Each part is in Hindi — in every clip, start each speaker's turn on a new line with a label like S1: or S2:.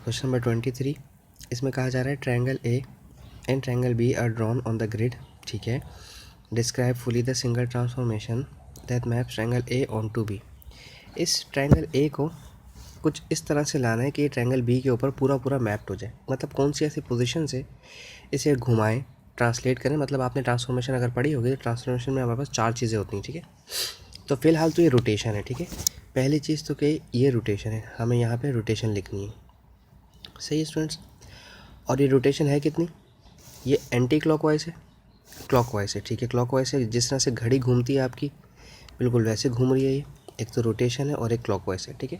S1: क्वेश्चन नंबर 23 इसमें कहा जा रहा है triangle A and triangle B are drawn on the grid. ठीक है, describe fully the single transformation that maps triangle A onto B. इस ट्रायंगल ए को कुछ इस तरह से लाना है कि ये ट्रायंगल बी के ऊपर पूरा पूरा मैप्ड हो जाए। मतलब कौन सी ऐसी पोजीशन से इसे घुमाएं, ट्रांसलेट करें। मतलब आपने ट्रांसफॉर्मेशन अगर पढ़ी होगी तो ट्रांसफॉर्मेशन में हमारे पास 4 चीज़ें होती हैं। ठीक है, तो फिलहाल तो ये रोटेशन है। ठीक है, पहली चीज़ तो कि ये रोटेशन है, हमें यहाँ पे रोटेशन लिखनी है। सही है स्टूडेंट्स, और ये रोटेशन है कितनी, ये एंटी क्लॉकवाइज है, क्लॉकवाइज है। ठीक है, क्लॉकवाइज है, जिस तरह से घड़ी घूमती है आपकी बिल्कुल वैसे घूम रही है ये। एक तो रोटेशन है और एक क्लॉकवाइज है। ठीक है,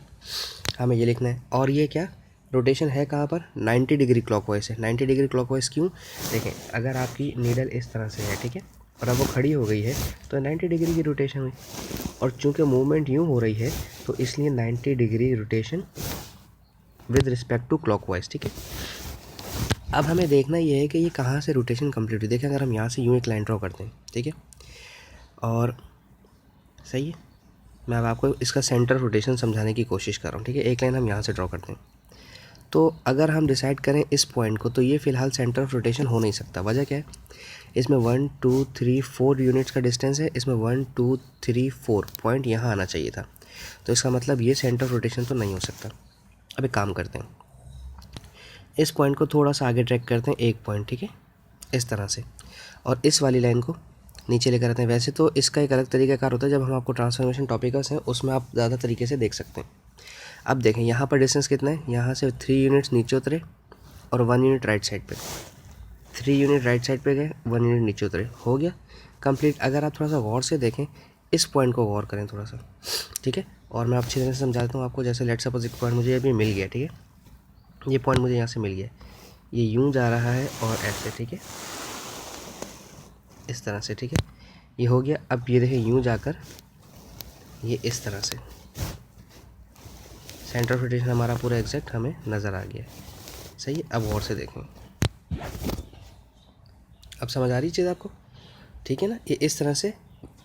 S1: हमें ये लिखना है। और ये क्या रोटेशन है कहाँ पर, 90 डिग्री क्लॉकवाइज है। 90 डिग्री क्लॉकवाइज क्यों, देखें अगर आपकी नीडल इस तरह से है, ठीक है, और अब वो खड़ी हो गई है तो 90 डिग्री की रोटेशन हुई, और चूंकि मूवमेंट यूँ हो रही है तो इसलिए 90 degree rotation with respect to clockwise. ठीक है, अब हमें देखना ये है कि ये कहाँ से रोटेशन कंप्लीट हुई। देखें अगर हम यहाँ से यूँ एक लाइन ड्रॉ करते हैं, ठीक है, और सही है, मैं अब आपको इसका सेंटर रोटेशन समझाने की कोशिश कर रहा हूँ। ठीक है, एक लाइन हम यहाँ से ड्रॉ करते हैं, तो अगर हम डिसाइड करें इस पॉइंट को तो ये फ़िलहाल सेंटर ऑफ रोटेशन हो नहीं सकता। वजह क्या है, इसमें 1 2 3 4 यूनिट्स का डिस्टेंस है, इसमें 1 2 3 4 पॉइंट यहाँ आना चाहिए था, तो इसका मतलब ये सेंटर ऑफ रोटेशन तो नहीं हो सकता। अब एक काम करते हैं, इस पॉइंट को थोड़ा सा आगे ट्रैक करते हैं, एक पॉइंट, ठीक है, इस तरह से, और इस वाली लाइन को नीचे लेकर आते हैं। वैसे तो इसका एक अलग तरीका कार होता है, जब हम आपको ट्रांसफॉर्मेशन टॉपिक्स हैं उसमें आप ज़्यादा तरीके से देख सकते हैं। अब देखें यहाँ पर डिस्टेंस कितना है, यहाँ से 3 यूनिट्स नीचे उतरे और 1 यूनिट राइट साइड पे, 3 यूनिट राइट साइड पे गए, 1 यूनिट नीचे उतरे, हो गया कंप्लीट। अगर आप थोड़ा सा गौर से देखें, इस पॉइंट को गौर करें थोड़ा सा, ठीक है, और मैं अच्छी तरह से समझा देता हूँ आपको। जैसे लेट सपोज एक पॉइंट मुझे अभी मिल गया, ठीक है, ये पॉइंट मुझे यहाँ से मिल गया, ये यूँ जा रहा है और ऐसे, ठीक है, इस तरह से, ठीक है, ये हो गया। अब ये देखें यूँ जाकर ये इस तरह से, सेंटर ऑफ रोटेशन हमारा पूरा एग्जैक्ट हमें नज़र आ गया। सही है, अब और से देखें, अब समझ आ रही चीज़ आपको, ठीक है ना। ये इस तरह से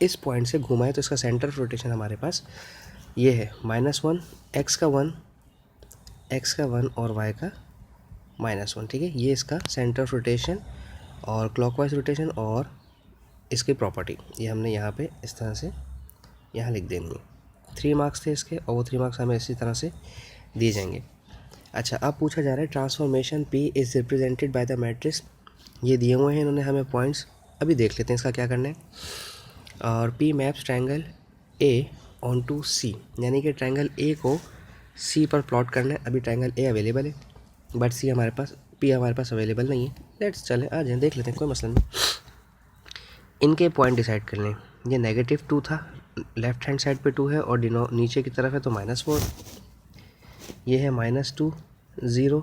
S1: इस पॉइंट से घुमा है तो इसका सेंटर ऑफ रोटेशन हमारे पास ये है -1, x का 1, x का 1 और y का -1। ठीक है, ये इसका सेंटर ऑफ रोटेशन और क्लॉकवाइज रोटेशन और इसकी प्रॉपर्टी ये हमने यहाँ पे इस तरह से यहाँ लिख देनी है। 3 मार्क्स थे इसके, और वो 3 मार्क्स हमें इसी तरह से दिए जाएंगे। अच्छा, अब पूछा जा रहा है transformation P is represented by the matrix. ये दिए हुए हैं इन्होंने हमें पॉइंट्स, अभी देख लेते हैं इसका क्या करना है। और P maps triangle A onto C, यानी कि ट्रायंगल A को C पर प्लॉट करना है। अभी ट्रायंगल A अवेलेबल है बट C हमारे पास, P हमारे पास अवेलेबल नहीं है। लेट्स चले आ जाए देख लेते हैं, कोई मसला नहीं। इनके पॉइंट डिसाइड कर लें। ये -2 था, लेफ्ट हैंड साइड पे 2 है और नीचे की तरफ है तो -4, ये है -2 0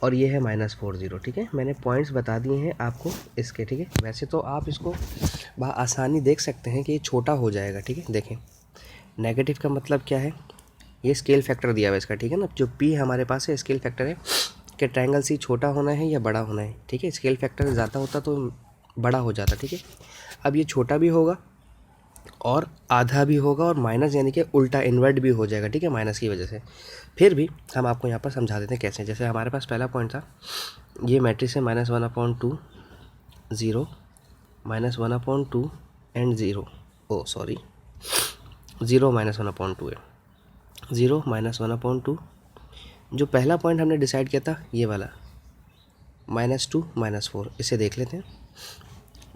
S1: और ये है -4 0। ठीक है, मैंने पॉइंट्स बता दिए हैं आपको इसके। ठीक है, वैसे तो आप इसको आसानी देख सकते हैं कि ये छोटा हो जाएगा। ठीक है, देखें नेगेटिव का मतलब क्या है, ये स्केल फैक्टर दिया हुआ है इसका। ठीक है ना, जो P हमारे पास है स्केल फैक्टर है कि ट्रायंगल C छोटा होना है या बड़ा होना है। ठीक है, स्केल फैक्टर ज़्यादा होता तो बड़ा हो जाता। ठीक है, अब ये छोटा भी होगा और आधा भी होगा और माइनस यानी कि उल्टा इन्वर्ट भी हो जाएगा। ठीक है, माइनस की वजह से। फिर भी हम आपको यहाँ पर समझा देते हैं कैसे। जैसे हमारे पास पहला पॉइंट था, ये मैट्रिक्स है -1/2 0 -1/2 एंड 0, ओ सॉरी 0 -1/2 है, 0 -1/2। जो पहला पॉइंट हमने डिसाइड किया था ये वाला -2 -4, इसे देख लेते हैं।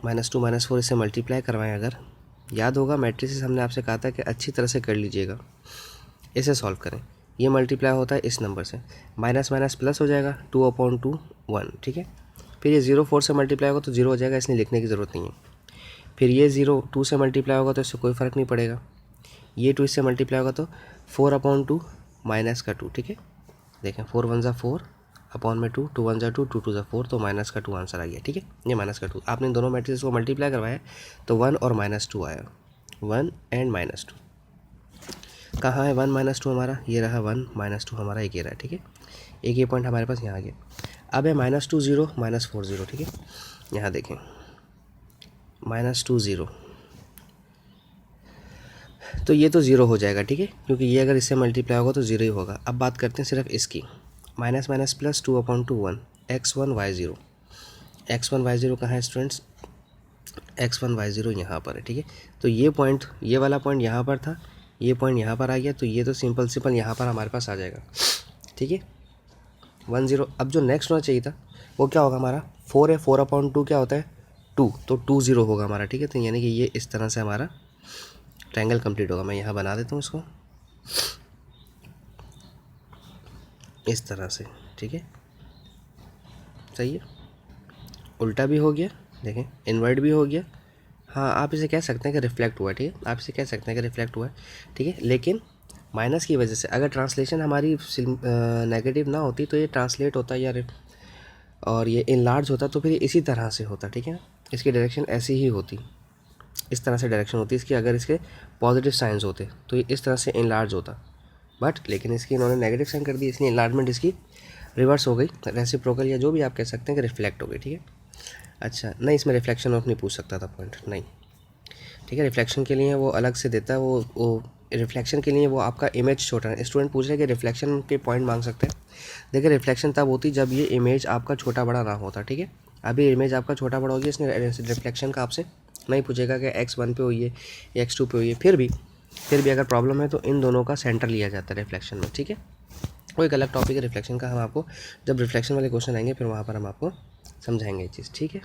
S1: -2 -4 इसे मल्टीप्लाई करवाएं, अगर याद होगा मैट्रिसेस हमने आपसे कहा था कि अच्छी तरह से कर लीजिएगा, इसे सॉल्व करें। ये मल्टीप्लाई होता है इस नंबर से, माइनस माइनस प्लस हो जाएगा 2/2 1। ठीक है, फिर ये 0 4 से मल्टीप्लाई होगा तो 0 हो जाएगा, इसलिए लिखने की ज़रूरत नहीं है। फिर ये 0 2 से मल्टीप्लाई होगा तो इससे कोई फ़र्क नहीं पड़ेगा। ये 2 इससे मल्टीप्लाई होगा तो 4/2 माइनस का 2। ठीक है, देखें 4 1 4 अपॉन में 2, 2 1 2, 2 2 4, तो -2 आंसर आ गया। ठीक है, ये -2 आपने दोनों मैट्रिक्स को मल्टीप्लाई करवाया तो 1 और -2 आया, 1 एंड -2। कहाँ है 1 -2 हमारा, ये रहा 1 -2 हमारा, एक ये रहा। ठीक है, एक ये पॉइंट हमारे पास यहाँ आ गया। अब है -2 0 -4 0। ठीक है, यहाँ देखें -2 0, तो ये तो ज़ीरो हो जाएगा, ठीक है, क्योंकि ये अगर इससे मल्टीप्लाई होगा तो ज़ीरो ही होगा। अब बात करते हैं सिर्फ इसकी, minus minus plus 2/2 1 x1 y0। x1 y0 कहाँ है स्टूडेंट्स? x1 y0 यहाँ पर है, ठीक है। तो ये पॉइंट, ये वाला पॉइंट यहाँ पर था, ये पॉइंट यहाँ पर आ गया, तो ये तो सिंपल यहाँ पर हमारे पास आ जाएगा, ठीक है, 1 0। अब जो नेक्स्ट होना चाहिए था वो क्या होगा हमारा? 4 है, 4/2 क्या होता है? 2, तो 2 0 होगा हमारा, ठीक है। तो यानी कि ये इस तरह से हमारा ट्रायंगल कंप्लीट होगा। मैं यहाँ बना देता हूँ इसको इस तरह से, ठीक है, सही है। उल्टा भी हो गया, देखें, इन्वर्ट भी हो गया। हाँ, आप इसे कह सकते हैं कि रिफ्लेक्ट हुआ है, ठीक है, आप इसे कह सकते हैं कि रिफ्लेक्ट हुआ है, ठीक है। लेकिन माइनस की वजह से अगर ट्रांसलेशन हमारी नेगेटिव ना होती तो ये ट्रांसलेट होता या और ये इनलार्ज होता तो फिर इसी तरह से होता, ठीक है। इसकी डायरेक्शन ऐसी ही होती, इस तरह से डायरेक्शन होती इसकी। अगर इसके पॉजिटिव साइंस होते तो ये इस तरह से इनलार्ज होता, बट लेकिन इसकी इन्होंने नेगेटिव साइन कर दी, इसलिए इनलार्जमेंट इसकी रिवर्स हो गई, रेसिप्रोकल या जो भी आप कह सकते हैं कि रिफ्लेक्ट हो गई, ठीक है। अच्छा, नहीं, इसमें रिफ्लेक्शन ऑफ नहीं पूछ सकता था पॉइंट, नहीं, ठीक है। रिफ्लेक्शन के लिए वो अलग से देता है, वो रिफ्लेक्शन के लिए वो आपका इमेज छोटा है। स्टूडेंट पूछ रहे हैं कि रिफ्लेक्शन के पॉइंट मांग सकते हैं। देखिए, रिफ्लेक्शन तब होती जब ये इमेज आपका छोटा बड़ा ना होता, ठीक है। अभी इमेज आपका छोटा बड़ा होगी, इसने रिफ्लेक्शन का आपसे नहीं पूछेगा कि x1 पे हुई है या x2 पे हुई है। फिर भी अगर प्रॉब्लम है तो इन दोनों का सेंटर लिया जाता है रिफ्लेक्शन में, ठीक है। वो एक अलग टॉपिक है रिफ्लेक्शन का, हम आपको जब रिफ्लेक्शन वाले क्वेश्चन आएंगे फिर वहाँ पर हम आपको समझाएंगे ये चीज़, ठीक है।